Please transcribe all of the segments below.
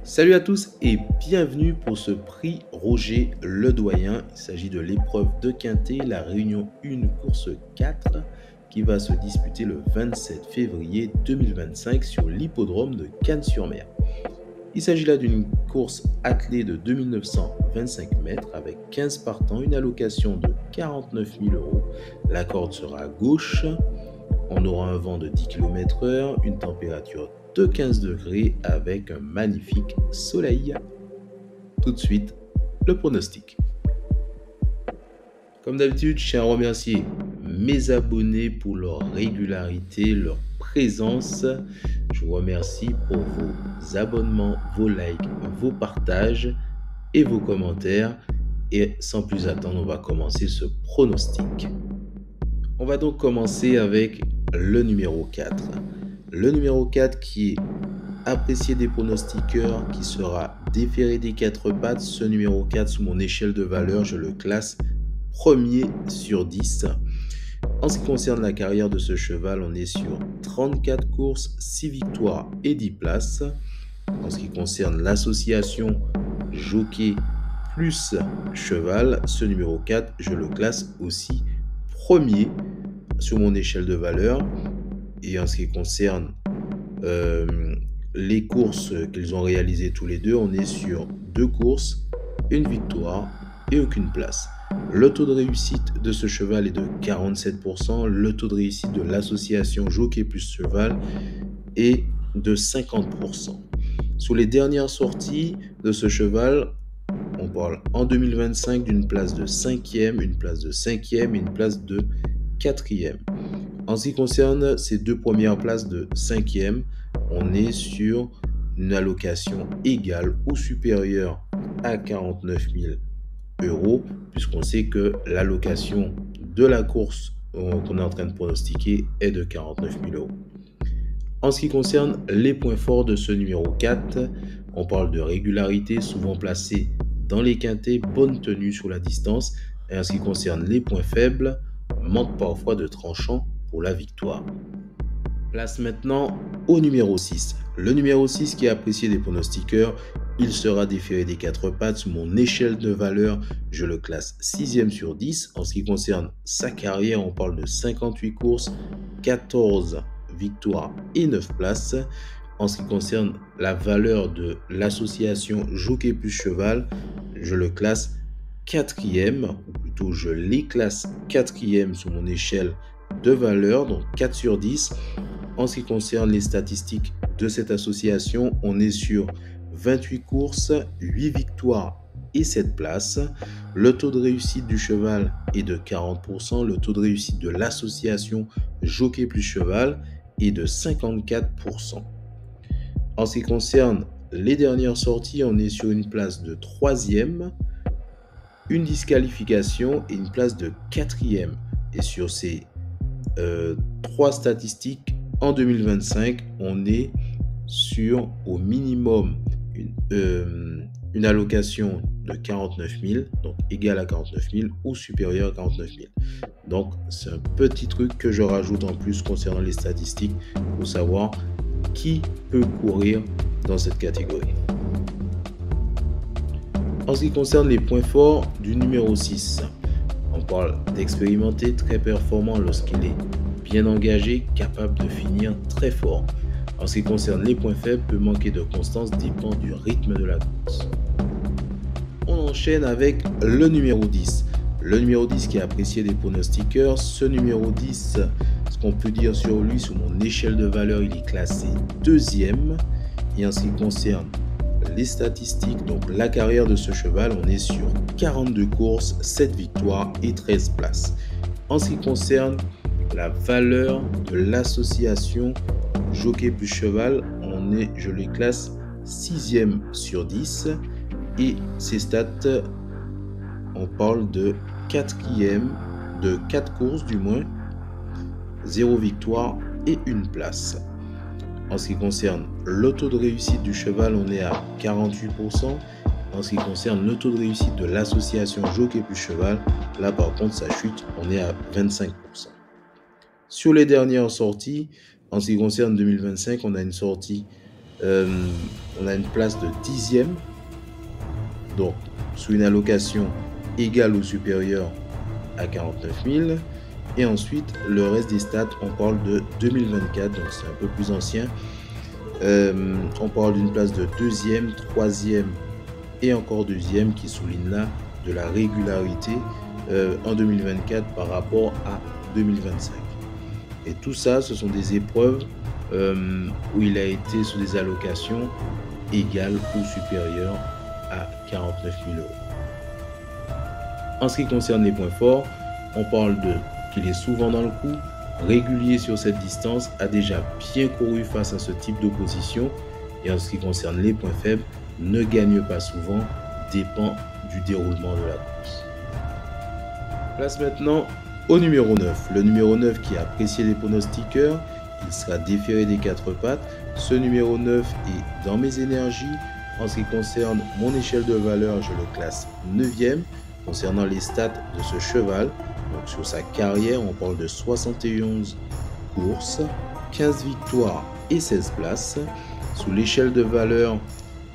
Salut à tous et bienvenue pour ce prix Roger Ledoyen. Il s'agit de l'épreuve de Quintet, la Réunion 1 course 4 qui va se disputer le 27 février 2025 sur l'hippodrome de Cannes-sur-Mer. Il s'agit là d'une course attelée de 2925 mètres avec 15 partants, une allocation de 49 000 euros. La corde sera à gauche. On aura un vent de 10 km/h, une température de 15 degrés avec un magnifique soleil. Tout de suite, le pronostic. Comme d'habitude, je tiens à remercier mes abonnés pour leur régularité, leur présence. Je vous remercie pour vos abonnements, vos likes, vos partages et vos commentaires. Et sans plus attendre, on va commencer ce pronostic. On va donc commencer avec le numéro 4. Le numéro 4 qui est apprécié des pronostiqueurs, qui sera déféré des 4 pattes. Ce numéro 4, sous mon échelle de valeur, je le classe premier sur 10. En ce qui concerne la carrière de ce cheval, on est sur 34 courses, 6 victoires et 10 places. En ce qui concerne l'association jockey plus cheval, ce numéro 4, je le classe aussi premier sur mon échelle de valeur. Et en ce qui concerne les courses qu'ils ont réalisées tous les deux, on est sur 2 courses, une victoire et aucune place. Le taux de réussite de ce cheval est de 47%. Le taux de réussite de l'association jockey plus cheval est de 50%. Sur les dernières sorties de ce cheval, on parle en 2025 d'une place de 5e, une place de 5e et une place de 4e. En ce qui concerne ces deux premières places de 5e, on est sur une allocation égale ou supérieure à 49 000 euros, puisqu'on sait que l'allocation de la course qu'on est en train de pronostiquer est de 49 000 euros. En ce qui concerne les points forts de ce numéro 4, on parle de régularité, souvent placée dans les quintets, bonne tenue sur la distance. Et en ce qui concerne les points faibles, manque parfois de tranchant pour la victoire. Place maintenant au numéro 6. Le numéro 6 qui est apprécié des pronostiqueurs, il sera déféré des 4 pattes. Sous mon échelle de valeur, je le classe 6e sur 10. En ce qui concerne sa carrière, on parle de 58 courses, 14 victoires et 9 places. En ce qui concerne la valeur de l'association jockey plus cheval, je le classe 4e, ou plutôt je les classe 4e sous mon échelle de valeur, donc 4 sur 10. En ce qui concerne les statistiques de cette association, on est sur 28 courses, 8 victoires et 7 places. Le taux de réussite du cheval est de 40%. Le taux de réussite de l'association jockey plus cheval est de 54%. En ce qui concerne les dernières sorties, on est sur une place de 3e, une disqualification et une place de 4e. Et sur ces 3 statistiques, en 2025, on est sur au minimum une allocation de 49 000, donc égale à 49 000 ou supérieure à 49 000. Donc c'est un petit truc que je rajoute en plus concernant les statistiques pour savoir qui peut courir dans cette catégorie. En ce qui concerne les points forts du numéro 6, on parle d'expérimenté, très performant lorsqu'il est bien engagé, capable de finir très fort. En ce qui concerne les points faibles, peut manquer de constance, dépend du rythme de la course. On enchaîne avec le numéro 10. Le numéro 10 qui est apprécié des pronostiqueurs. Ce numéro 10, ce qu'on peut dire sur lui, sous mon échelle de valeur, il est classé 2e. Et en ce qui concerne les statistiques, donc la carrière de ce cheval, on est sur 42 courses, 7 victoires et 13 places. En ce qui concerne la valeur de l'association jockey plus cheval, je les classe 6e sur 10 et ces stats, on parle de 4e, de 4 courses du moins, 0 victoire et 1 place. En ce qui concerne le taux de réussite du cheval, on est à 48%. En ce qui concerne le taux de réussite de l'association jockey plus cheval, là par contre ça chute, on est à 25%. Sur les dernières sorties, en ce qui concerne 2025, on a une sortie On a une place de 10e, donc sous une allocation égale ou supérieure à 49 000. Et ensuite, le reste des stats, on parle de 2024, donc c'est un peu plus ancien. On parle d'une place de 2e, 3e et encore 2e qui souligne là de la régularité en 2024 par rapport à 2025. Et tout ça, ce sont des épreuves où il a été sous des allocations égales ou supérieures à 49 000 euros. En ce qui concerne les points forts, on parle de qu'il est souvent dans le coup, régulier sur cette distance, a déjà bien couru face à ce type d'opposition. Et en ce qui concerne les points faibles, ne gagne pas souvent, dépend du déroulement de la course. Place maintenant au numéro 9. Le numéro 9 qui est apprécié des pronostiqueurs, il sera déféré des 4 pattes. Ce numéro 9 est dans mes énergies. En ce qui concerne mon échelle de valeur, je le classe 9e. Concernant les stats de ce cheval, donc sur sa carrière, on parle de 71 courses, 15 victoires et 16 places. Sous l'échelle de valeur,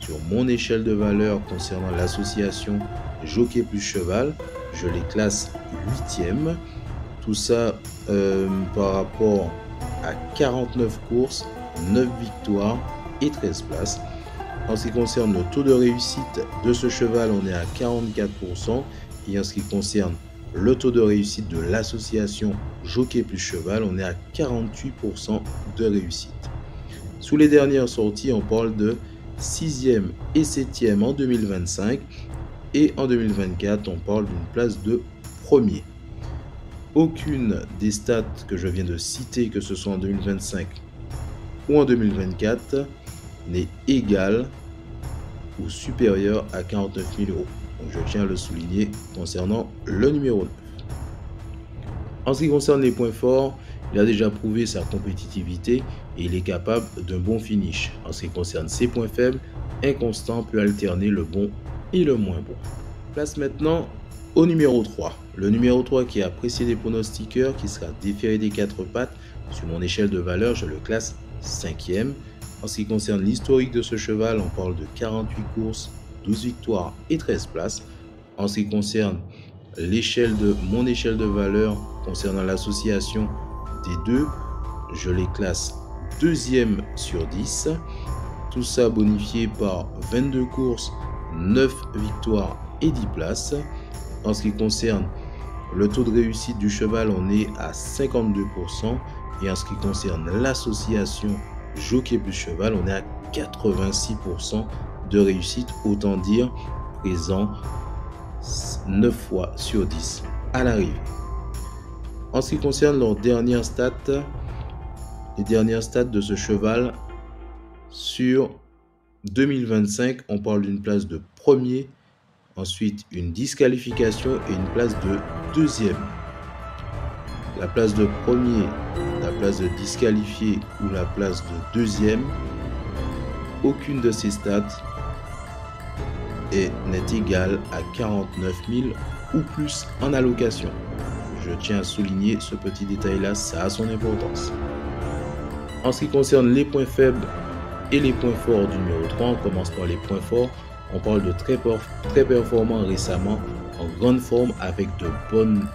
sur mon échelle de valeur concernant l'association jockey plus cheval, je les classe 8e. Tout ça par rapport à 49 courses, 9 victoires et 13 places. En ce qui concerne le taux de réussite de ce cheval, on est à 44%. Et en ce qui concerne le taux de réussite de l'association jockey plus cheval, on est à 48% de réussite. Sous les dernières sorties, on parle de 6e et 7e en 2025. Et en 2024, on parle d'une place de premier. Aucune des stats que je viens de citer, que ce soit en 2025 ou en 2024, n'est égale ou supérieure à 49 000 euros. Donc je tiens à le souligner concernant le numéro 9. En ce qui concerne les points forts, il a déjà prouvé sa compétitivité et il est capable d'un bon finish. En ce qui concerne ses points faibles, inconstant peut alterner le bon et le moins bon. Place maintenant au numéro 3. Le numéro 3 qui est apprécié des pronostiqueurs, qui sera déféré des 4 pattes. Sur mon échelle de valeur, je le classe 5e. En ce qui concerne l'historique de ce cheval, on parle de 48 courses, 12 victoires et 13 places. En ce qui concerne mon échelle de valeur concernant l'association des deux, je les classe 2e sur 10. Tout ça bonifié par 22 courses, 9 victoires et 10 places. En ce qui concerne le taux de réussite du cheval, on est à 52%. Et en ce qui concerne l'association jockey plus cheval, on est à 86% de réussite, autant dire présent 9 fois sur 10 à l'arrivée. En ce qui concerne leurs dernières stats, les dernières stats de ce cheval sur 2025, on parle d'une place de premier, ensuite une disqualification et une place de deuxième. La place de premier, la place de disqualifié ou la place de deuxième, aucune de ces stats n'est égale à 49 000 ou plus en allocation. Je tiens à souligner ce petit détail-là, ça a son importance. En ce qui concerne les points faibles et les points forts du numéro 3, on commence par les points forts. On parle de très performant récemment, en grande forme avec de bonnes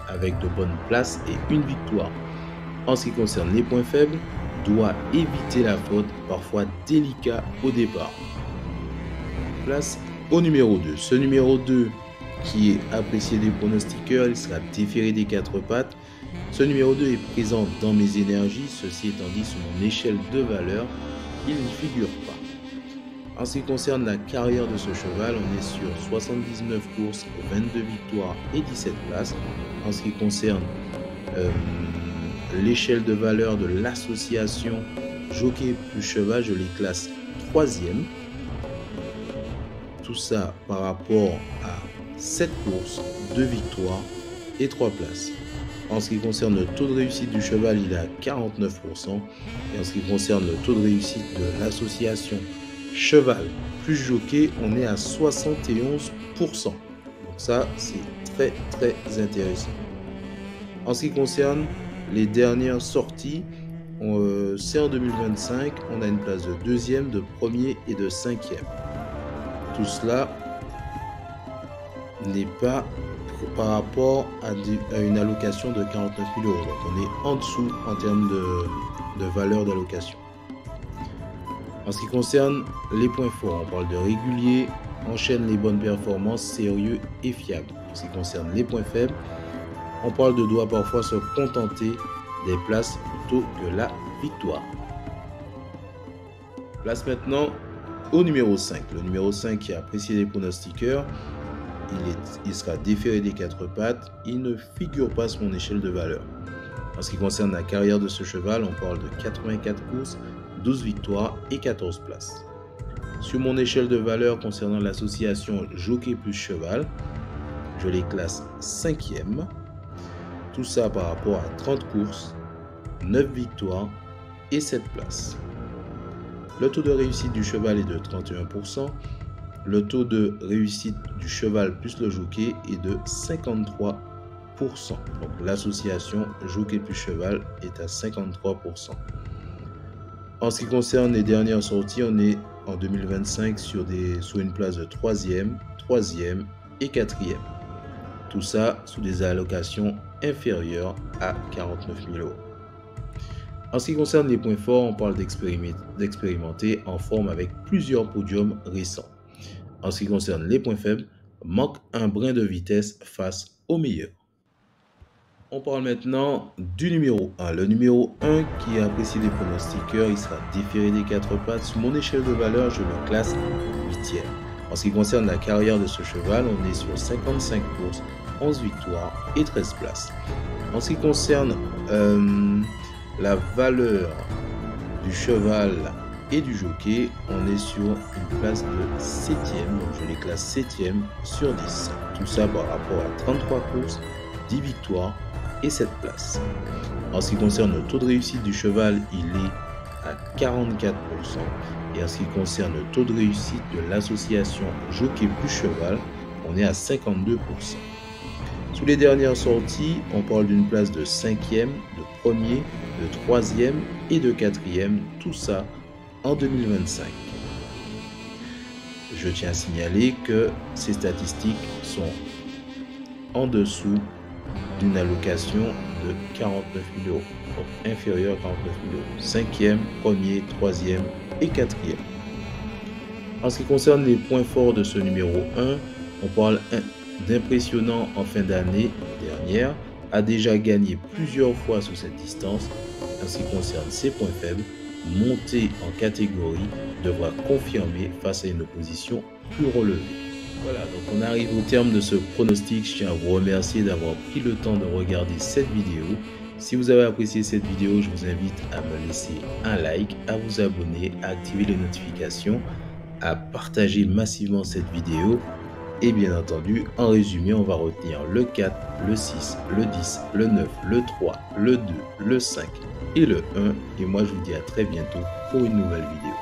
places et une victoire. En ce qui concerne les points faibles, doit éviter la faute, parfois délicat au départ. Place au numéro 2. Ce numéro 2 qui est apprécié des pronostiqueurs, il sera déféré des 4 pattes. Ce numéro 2 est présent dans mes énergies, ceci étant dit sur mon échelle de valeur, il n'y figure pas. En ce qui concerne la carrière de ce cheval, on est sur 79 courses, 22 victoires et 17 places. En ce qui concerne l'échelle de valeur de l'association jockey plus cheval, je les classe 3e. Tout ça par rapport à 7 courses, 2 victoires et 3 places. En ce qui concerne le taux de réussite du cheval, il est à 49%. Et en ce qui concerne le taux de réussite de l'association cheval plus jockey, on est à 71%. Donc ça, c'est très très intéressant. En ce qui concerne les dernières sorties, c'est en 2025, on a une place de deuxième, de premier et de cinquième. Tout cela n'est pas par rapport à une allocation de 49 000 euros. Donc on est en dessous en termes de valeur d'allocation. En ce qui concerne les points forts, on parle de régulier, enchaîne les bonnes performances, sérieux et fiable. En ce qui concerne les points faibles, on parle de doit parfois se contenter des places plutôt que la victoire. Place maintenant au numéro 5. Le numéro 5 qui a apprécié les pronostiqueurs, il sera déféré des 4 pattes. Il ne figure pas sur mon échelle de valeur. En ce qui concerne la carrière de ce cheval, on parle de 84 courses, 12 victoires et 14 places. Sur mon échelle de valeur concernant l'association jockey plus cheval, je les classe 5e. Tout ça par rapport à 30 courses, 9 victoires et 7 places. Le taux de réussite du cheval est de 31%. Le taux de réussite du cheval plus le jockey est de 53%. Donc l'association jockey plus cheval est à 53%. En ce qui concerne les dernières sorties, on est en 2025 sur une place de 3e, 3e et 4e. Tout ça sous des allocations inférieures à 49 000 euros. En ce qui concerne les points forts, on parle d'expérimenter en forme avec plusieurs podiums récents. En ce qui concerne les points faibles, manque un brin de vitesse face au meilleur. On parle maintenant du numéro 1. Le numéro 1 qui a apprécié les pronostiqueurs, il sera déféré des 4 pattes. Sur mon échelle de valeur, je le classe 8e. En ce qui concerne la carrière de ce cheval, on est sur 55 courses, 11 victoires et 13 places. En ce qui concerne la valeur du cheval et du jockey, on est sur une place de 7e, donc je les classe 7e sur 10. Tout ça par rapport à 33 courses, 10 victoires et 7 places. En ce qui concerne le taux de réussite du cheval, il est à 44%. Et en ce qui concerne le taux de réussite de l'association jockey plus cheval, on est à 52%. Sous les dernières sorties, on parle d'une place de 5e, de premier, de 3e et de 4e, tout ça en 2025. Je tiens à signaler que ces statistiques sont en dessous d'une allocation de 49 000 euros, donc inférieure à 49 000 euros. 5e, premier, 3e et 4e. En ce qui concerne les points forts de ce numéro 1, on parle d'impressionnant en fin d'année dernière, a déjà gagné plusieurs fois sur cette distance. En ce qui concerne ses points faibles, monter en catégorie devra confirmer face à une opposition plus relevée. Voilà, donc on arrive au terme de ce pronostic. Je tiens à vous remercier d'avoir pris le temps de regarder cette vidéo. Si vous avez apprécié cette vidéo, je vous invite à me laisser un like, à vous abonner, à activer les notifications, à partager massivement cette vidéo. Et bien entendu, en résumé, on va retenir le 4, le 6, le 10, le 9, le 3, le 2, le 5 et le 1. Et moi, je vous dis à très bientôt pour une nouvelle vidéo.